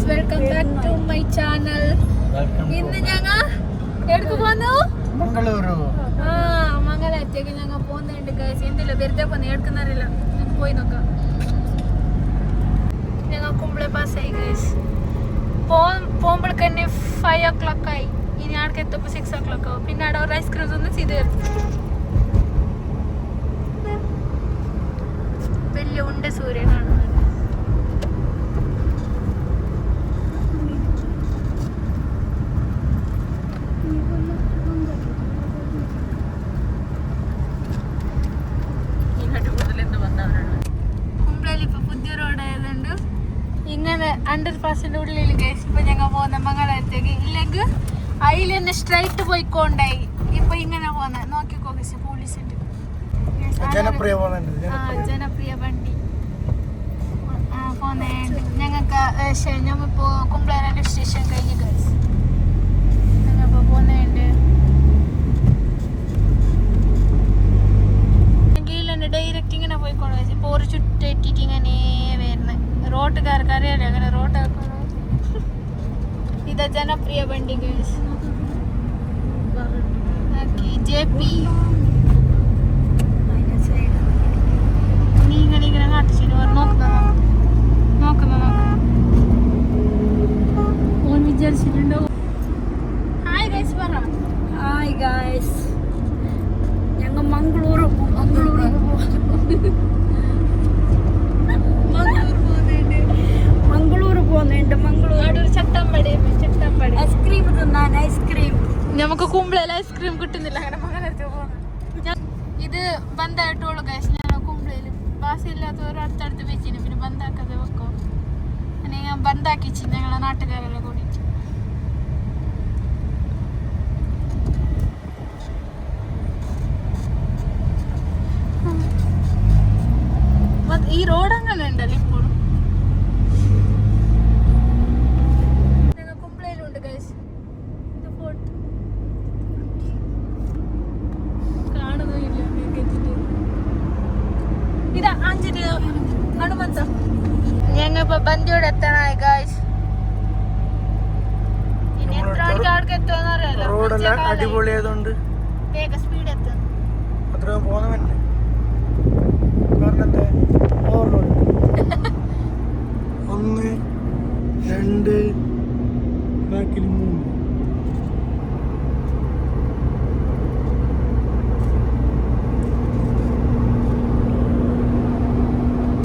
Welcome back to my channel. ഇന്ന് ഞങ്ങൾ എവിടേക്ക് പോന്നു? മംഗളൂരു. മംഗളത്തേക്ക് ഞങ്ങൾ പോകുന്നുണ്ട് ഗൈസ്. എന്തില്ല വെറുതെ പോന്നു, എടുക്കുന്നറിയില്ല, പോയി നോക്കാം. ഞങ്ങൾ കുമ്പളെ പാസ്സായി ഗൈസ്. പോകുമ്പോഴേക്ക് തന്നെ 5 o'clock ആയി. ഇനി ആൾക്ക് എത്തുമ്പോൾ 6 o'clock ആവും. പിന്നെ അവിടെ ഒരു ഐസ്ക്രീം ഒന്ന് ചെയ്ത് വലിയ ഉണ്ട സൂര്യനാണ്. ഇങ്ങനെ അണ്ടർപാസിന്റെ ഉള്ളിൽ ഗൈസ് ഇപ്പൊ ഞങ്ങൾ പോകുന്ന മംഗളത്തേക്ക്. ഇല്ലെങ്കിൽ അതിൽ തന്നെ സ്ട്രൈറ്റ് പോയിക്കൊണ്ടായി. ഇപ്പൊ ഇങ്ങനെ പോന്ന നോക്കിക്കോ ഗൈസ്, പോലീസിന്റെ ജനപ്രിയ വണ്ടി പോന്നുണ്ട്. ഞങ്ങൾക്ക് ഞമ്മപ്പോ കുമ്പള റെയിൽവേ സ്റ്റേഷൻ കഴിഞ്ഞ് ഗൈസ് ഞങ്ങളിപ്പോ പോന്നുണ്ട്. എങ്കിലും ഡയറക്റ്റ് ഇങ്ങനെ പോയിക്കോളൂ ഗൈസ്. ഇപ്പൊ ഒരു ചുറ്റിട്ട് ഇങ്ങനെ വരുന്നത് റോട്ടുകാർക്ക് അറിയാലോ അങ്ങനെ റോട്ടാക്കണോ. ഇതാ ജനപ്രിയ വണ്ടി ഗൈസ്. JP നീങ്ങളിങ്ങനെ കാട്ടിച്ചു നോക്കുന്ന ഓൻ വിചാരിച്ചിട്ടുണ്ടോ? ഹായ് ഗൈസ് പറ. ഹായ് ഗൈസ്, ഞങ്ങൾ മംഗളൂരു പോകുന്നുണ്ട്. മംഗളൂരു ചട്ടമ്പടി ഐസ്ക്രീം തിന്നാൻ. ഐസ്ക്രീം നമുക്ക് കുമ്പളയിൽ ഐസ്ക്രീം കിട്ടുന്നില്ല, അങ്ങനെ മംഗളത്ത് പോകുന്നത്. ഇത് ബന്ധായിട്ടുള്ളൂ ഗൈസ്. ഞങ്ങൾ കുമ്പളയിൽ ബാസ് ഇല്ലാത്തവർ അടുത്തടുത്ത് വെച്ചിന്, പിന്നെ ബന്ധാക്കാതെ വെക്കോ. അങ്ങനെ ഞാൻ ബന്ധാക്കിച്ചു ഞങ്ങളെ നാട്ടുകാരെല്ലാം കൂടിയിട്ട്. ഈ റോഡ് അങ്ങനെ ഉണ്ടല്ലോ ഇപ്പോഴും. ഞങ്ങൾ കുമ്പളയിലുണ്ട് ഗൈസ്. ഇത് ഫോട്ടോ കാണുന്നില്ല. ഇതാ ആഞ്ജനേയ ഹനുമന്ത. ഞങ്ങൾ ഇപ്പൊ ബന്ദിയോട് എത്താനായി ഗൈസ്. ഇനി എത്ര മണിക്ക് ആൾക്ക് എത്തുമെന്ന് അറിയാലോ. റോഡെല്ലാം അടിപൊളിയായതുകൊണ്ട് വേഗം സ്പീഡ് എത്തും. അത്ര പോകുന്നവല്ലേ. കാരണം എന്താ ഓവർലോഡ് 1 2 ബാക്കിൽ 3.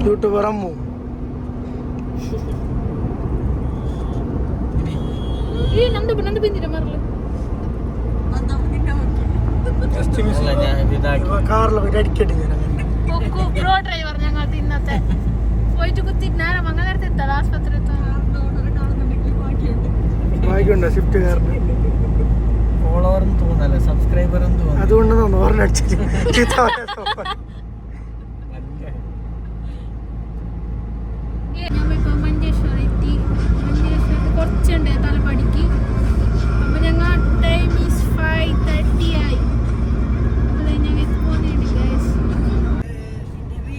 യൂട്യൂബർ അമ്മു ನಂದು ಬಂದಿರ ಮರಲು കാറിൽ പോയിട്ട് അടിക്കട്ടെ. പ്രോ ഡ്രൈവർ ഞങ്ങൾ ഇന്നത്തെ പോയിട്ട് കുത്തിട്ട് നേരെ മംഗളത്ത് എത്താം. ആസ്പത്രി ബാക്കിയുണ്ടോ സ്വിഫ്റ്റ് കാറിന്? ഫോളോവർ തോന്നല്ലേ, സബ്സ്ക്രൈബർ തോന്നുന്നു. അതുകൊണ്ട് തോന്നുന്നു ഓർമ്മ ഞങ്ങളിപ്പോ മഞ്ചേശ്വരം എത്തി. മഞ്ചേശ്വരത്ത് കുറച്ചുണ്ട് തലപ്പടിക്ക്. അപ്പൊ ഞങ്ങൾ ടൈം ഈസ് 5:30 ആയി.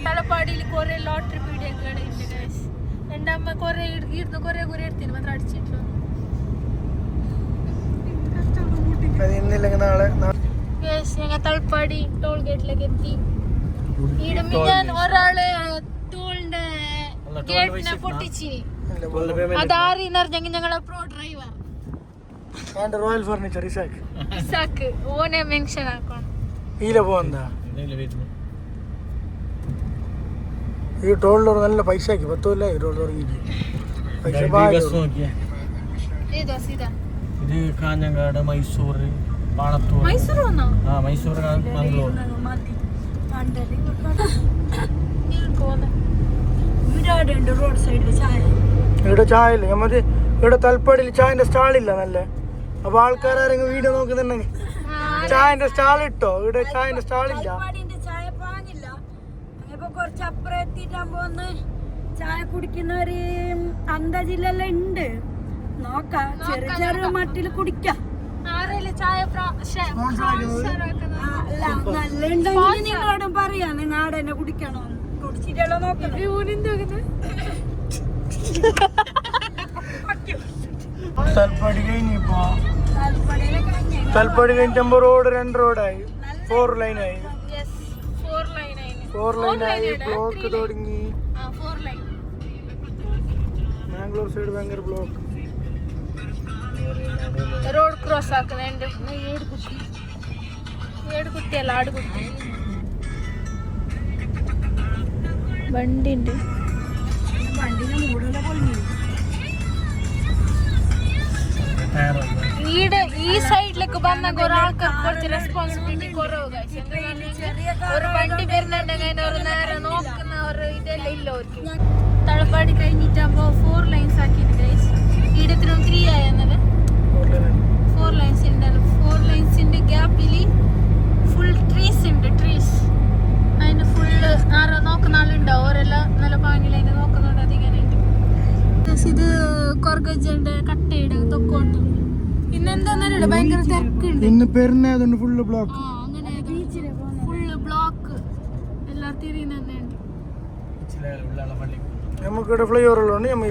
തലപ്പാടിയിൽ കുറെ ലോട്ടറി പീടിയൊക്കെ ഉണ്ട് ഗൈസ്. എൻ്റെ അമ്മ കുറെ ഇരുന്ന് കുറെ കുറെ എടുത്തിന് മാത്രം അടിച്ചിട്ടുള്ളൂ. ഞങ്ങൾ തലപ്പാടി ടോൾ ഗേറ്റിലേക്ക് എത്തി. ഇവിടെ ഞാൻ ഒരാള് ടോളിന്റെ ഗേറ്റിനെ പൊട്ടിച്ചിനി. അതാറിന്ന് പറഞ്ഞെങ്കിൽ ഞങ്ങളെ pro driver royal furniture Isaac ഓനെ മെൻഷൻ ആക്കണം. ഈല പോകണ്ടാ ഈ ടോളിലൂർ നല്ല പൈസ ആക്കി 10 കൊല്ലം ഈ ടോൾ തുടങ്ങിയിട്ട്. ഇത് കാഞ്ഞങ്ങാട്, മൈസൂർ, പാണത്തൂർ. മൈസൂർ വന്നോ? മൈസൂർ, മംഗളൂർ. റോഡ് സൈഡിൽ ചായ. ഇവിടെ ചായ ഇല്ല. നമ്മൾ ഇവിടെ തലപ്പാടിയിൽ ചായന്റെ സ്റ്റാളില്ല നല്ല. അപ്പൊ ആൾക്കാരെങ്കിലും വീഡിയോ നോക്കുന്നുണ്ടെങ്കിൽ ചായന്റെ സ്റ്റാൾ ഇട്ടോ. ഇവിടെ ചായന്റെ സ്റ്റാളില്ല. കുറച്ച് അപ്പുറം എത്തിയിട്ടാകുമ്പോ ഒന്ന് ചായ കുടിക്കുന്നവര് അന്തജില്ലെല്ലാം ഉണ്ട്. നോക്കാം, ചെറിയ ചെറിയ മട്ടിൽ കുടിക്കാം. നല്ല ഉണ്ടെങ്കിൽ നിങ്ങളോടും പറയാന്ന് നാടനെ കുടിക്കണോ. കുടിച്ചിട്ടല്ലോ നോക്കണം. തൽപ്പടി കഴിഞ്ഞപ്പോ റോഡ് 2 റോഡായി 4 ലൈനായി യെസ് 4 ലൈൻ ആയി 4 ലൈനായി ബ്ലോക്ക് തുടങ്ങി. 4 ലൈൻ മാംഗ്ലൂർ സൈഡ് ഭയങ്കര ബ്ലോക്ക്. റോഡ് ക്രോസ് ആക്കുന്നുണ്ട്. ഏട് കുട്ടിയല്ല ആടുകുട്ടി വണ്ടി ഉണ്ട്. ഈ സൈഡിലേക്ക് വന്ന ഒരാൾക്കാർക്ക് കുറച്ച് റെസ്പോൺസിബിലിറ്റി കുറവ്. ഒരു വണ്ടി വരുന്നുണ്ടെങ്കിൽ ഒരു നേരം നോക്കുന്ന ഒരു ഇതെല്ലാം ഇല്ല അവർക്ക്. തളപ്പാടി കഴിഞ്ഞിട്ടാകുമ്പോ 4 ലൈൻസ് ആക്കിയിട്ട് ഗൈസ്. ഈടത്തിനും 3 ആയെന്നത് 4 ലൈൻസ് ഉണ്ടല്ലോ. 4 ലൈൻസിന്റെ ഗ്യാപ്പിൽ ഫുൾ ട്രീസ് ഉണ്ട്. ട്രീസ് അതിന് ഫുള്ള് ആരോ നോക്കുന്ന ആളുണ്ടാവും. അവരെല്ലാം നല്ല പാങ്ങിൽ അതിനെ നോക്കുന്നുണ്ട്. അതിങ്ങനെ ഉണ്ട്. ഇത് കൊർഗജന്റെ കട്ടയുടെ തൊക്കോട്ട്. ഇന്നെന്താന്നറിയില്ല ഭയങ്കര തിരക്കുണ്ട്. ഇന്ന് പെരുന്നായതുകൊണ്ട് ഫുള്ള് ബ്ലോക്ക്. അങ്ങനെ ഫുള്ള് ബ്ലോക്ക്. എല്ലാവരും തിരിയുന്നുണ്ട്. നമുക്കിവിടെ ഫ്ലൈ ഓവർ ഉള്ളതുകൊണ്ട് ഞമ്മ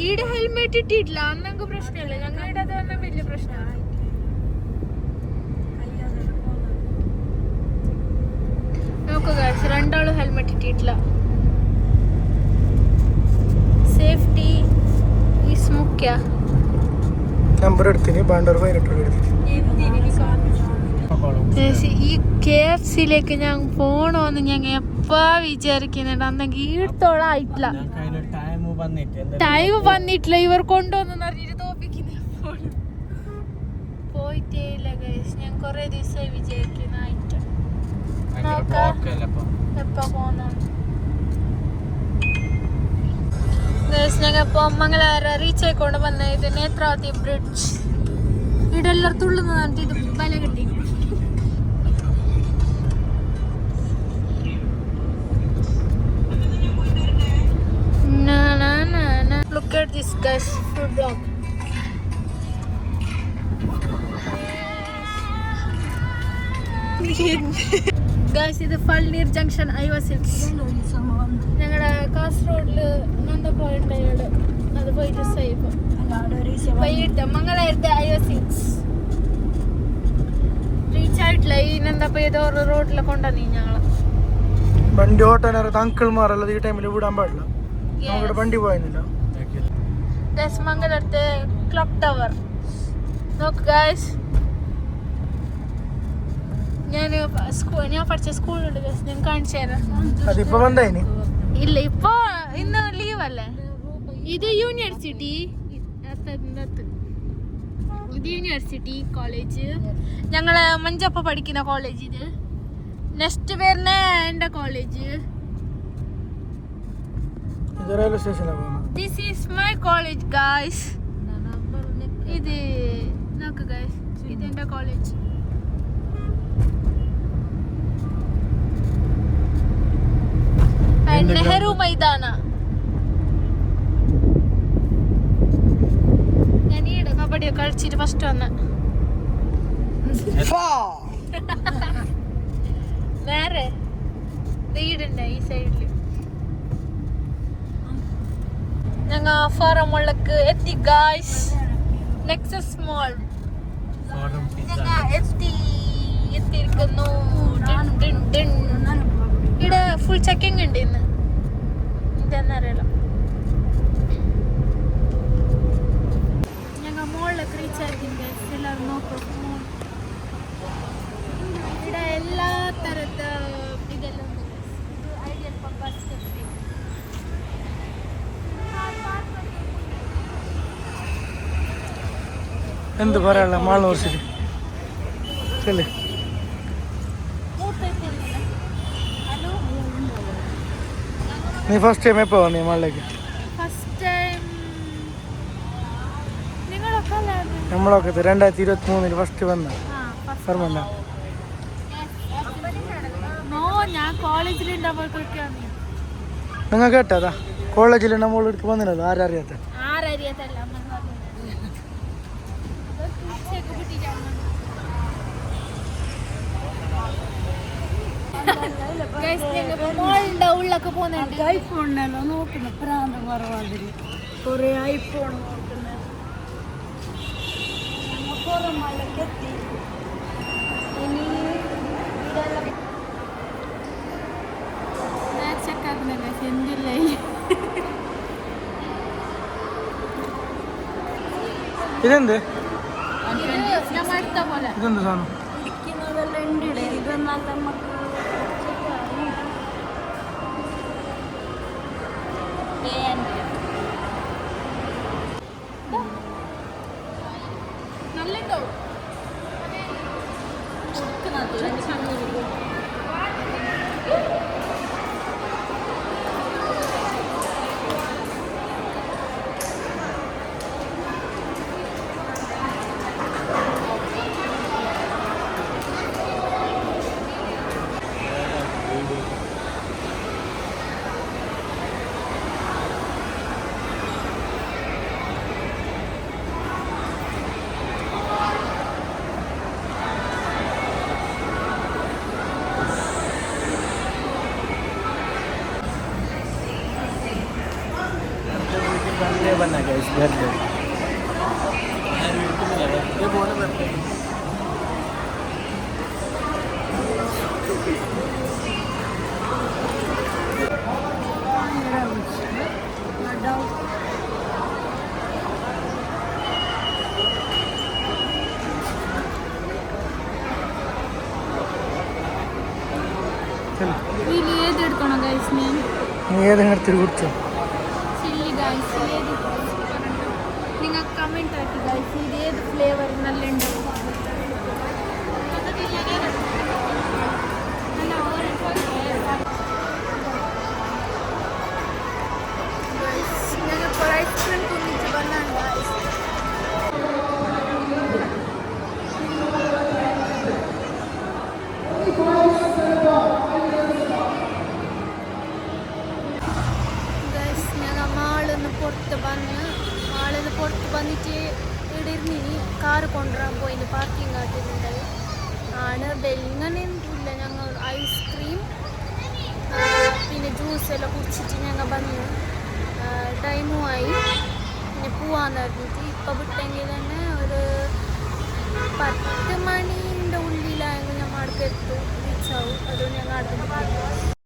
ഈടെ ഹെൽമെറ്റ് ഇട്ടിട്ടില്ല. അന്നൊക്കെ പ്രശ്നമില്ല. ഞങ്ങളുടെ അത് തന്നെ വലിയ പ്രശ്നമാണ്. നോക്കുക രണ്ടാളും ഹെൽമെറ്റ് ഇട്ടിട്ടില്ല. സേഫ്റ്റി ഈസ് മുഖ്യ. നമ്പർ എടുത്തിന് ബാണ്ടർ 18 എടുത്തിന്. ഈ KFC-യിലേക്ക് ഞാൻ പോണോന്ന് ഞങ്ങൾ എപ്പാ വിചാരിക്കുന്നുണ്ട്. അന്നെങ്കിൽ ഈടത്തോളം ആയിട്ടില്ല. ടൈം വന്നിട്ടില്ല. ഇവർ കൊണ്ടുവന്നു അറിഞ്ഞിട്ട് തോപ്പിക്കുന്ന പോയിട്ടേ ഇല്ല ഗൈസ്. ഞാൻ കൊറേ ദിവസമായി വിചാരിക്കുന്ന ആയിട്ട് എപ്പ പോന്നുണ്ട് ഗൈസ്. ഞങ്ങൾ ഇപ്പൊ മംഗലാര റീച്ച് ആയിക്കൊണ്ട് വന്ന ഇത് നേത്രാവതി ബ്രിഡ്ജ്. ഇവിടെ എല്ലാവരും തുള്ളുന്നതാണ്. ഇത് ബല കിട്ടി. Look at this guys, food block. Guys, ഇത് ഫൾനീർ ജംഗ്ഷൻ IO6. ഞങ്ങളുടെ കാസർഗോഡില് നന്ദപ്പോയിണ്ട് അയാള്. അത് പോയിട്ട് സൈബ് വൈകിട്ട് മംഗലായിരത്തെ IO6 റീച്ച് ആയിട്ടില്ല. ഈ നന്ദപ്പോ ഏതോ റോഡിലെ കൊണ്ടുവന്നീ ഞങ്ങള്. വണ്ടി ഓട്ടാനറിയാത്ത അങ്കിൾമാരല്ലത് ഈ ടൈമിൽ വിടാൻ പാടില്ല. നമുക്കിവിടെ വണ്ടി പോയിരുന്നില്ല. മംഗലത്തെ ക്ലോക്ക് ടവർ നോക്ക് ഗൈസ്. ഞാൻ പഠിച്ച സ്കൂളുണ്ട് ഗൈസ്. ഞാൻ കാണിച്ചു തരാം. അതിപ്പോ വന്നതിന് ഇല്ല, ഇപ്പൊ ഇന്ന് ലീവ് അല്ലേ. ഇത് യൂണിവേഴ്സിറ്റി. ഇത് യൂണിവേഴ്സിറ്റി കോളേജ്. ഞങ്ങള് മഞ്ചപ്പ പഠിക്കുന്ന കോളേജ്. ഇത് നെക്സ്റ്റ് വരുന്ന എന്റെ കോളേജ്. റെയിൽവേ സ്റ്റേഷനിലാണ് പോകുന്നത്. This is my college guys. ഇത് നോക്ക് guys. ഇത് എന്റെ കോളേജ്. നെഹ്റു മൈതാന. ഞാൻ ഈടെ കബഡിയൊക്കെ കളിച്ചിട്ട് ഫസ്റ്റ് വന്ന. നേരെ ഈടുണ്ട ഈ സൈഡില്. ഞങ്ങൾ ഫോറമുള്ളക്ക് എത്തി ഗായ്സ്. നെക്സസ് മോൾ ഞങ്ങൾ എത്തിയിരിക്കുന്നു. ഇവിടെ ഫുൾ ചെക്കിംഗ് ഉണ്ട് ഇന്ന്. ഇതെന്നറിയാലോ. ഞങ്ങൾ മോളിലൊക്കെ റീച്ച് ആയിട്ടുണ്ട്. എല്ലാവരും നോക്കും. ഇവിടെ എല്ലാ തരത്തെ ഇതെല്ലാം ഉണ്ട്. ഇത് ഐഡിയൽ പർപ്പസ് കഫേ. എന്ത് പറയാനുള്ള മാൾ യൂണിവേഴ്സിറ്റി ചെല്ലേ. നീ ഫസ്റ്റ് ടൈം എപ്പോ വന്നേ മാളിലേക്ക്? ഫസ്റ്റ് ടൈം നിങ്ങളൊക്കെ നമ്മളൊക്കെ 2023 ഫസ്റ്റ് വന്ന ഓർമ്മ. ഞാൻ കോളേജിലുണ്ടാവുമ്പോഴേക്കാണ്. നിങ്ങൾ കേട്ടതാ കോളേജിൽ നമ്മൾ എടുത്ത് വന്നില്ലല്ലോ. ആരറിയാത്ത ആരറിയാത്തല്ല. ഉള്ളൊക്കെ പോകുന്നുണ്ട്. ഐഫോണിനല്ലോ നോക്കുന്ന പ്രാന്ത കുറവാതിരി കുറെ ഐഫോൺ നോക്കുന്ന. കോതമംഗലത്ത് എത്തി. ഇനി ഇതെല്ലാം ചെക്കാക്കുന്നില്ല എന്തില്ലേ ഇതെന്ത് നമ്മൾ എടുത്ത പോലെ ഇതെന്ത് സാധനം? കുടിക്കുന്നതെല്ലാം ഉണ്ട്. ഇത് നല്ല നമുക്ക് നല്ലുണ്ടോ बर्थडे बना गया इस घर में ये बोले बर्थडे ഇതിൽ ഏത് എടുക്കണം ഗൈസ് ഞാൻ നീ ഏതെങ്കിലും എടുത്തിട്ട് കുടിച്ചോ? ചില്ലി ഗൈസ് ഏത് നിങ്ങൾ കമൻറ്റ് ആക്കി ഗൈസ് ഇത് ഏത് ഫ്ലേവർ നല്ല ഉണ്ടാവും ഞങ്ങൾ ഐസ്ക്രീം കുഞ്ഞിച്ച് വന്നാണ് ഗൈസ് പുറത്ത് വന്നിട്ട് ഇവിടെ ഇരുന്നിനി കാറ് കൊണ്ടുവരാൻ പോയിന് പാർക്കിംഗ് ആട്ടിട്ടുണ്ടായി ആണ് വെളിങ്ങനെ എന്തില്ല ഞങ്ങൾ ഐസ്ക്രീം പിന്നെ ജ്യൂസ് എല്ലാം കുടിച്ചിട്ട് ഞങ്ങൾ വന്നു ടൈമും ആയി പിന്നെ പോവാന്ന് പറഞ്ഞിട്ട് ഇപ്പം വിട്ടെങ്കിൽ തന്നെ ഒരു 10 മണീൻ്റെ ഉള്ളിലായെങ്കിൽ ഞങ്ങൾ അടുത്ത് എത്തും റീച്ചാവും അതുകൊണ്ട് ഞങ്ങൾ അടുത്ത്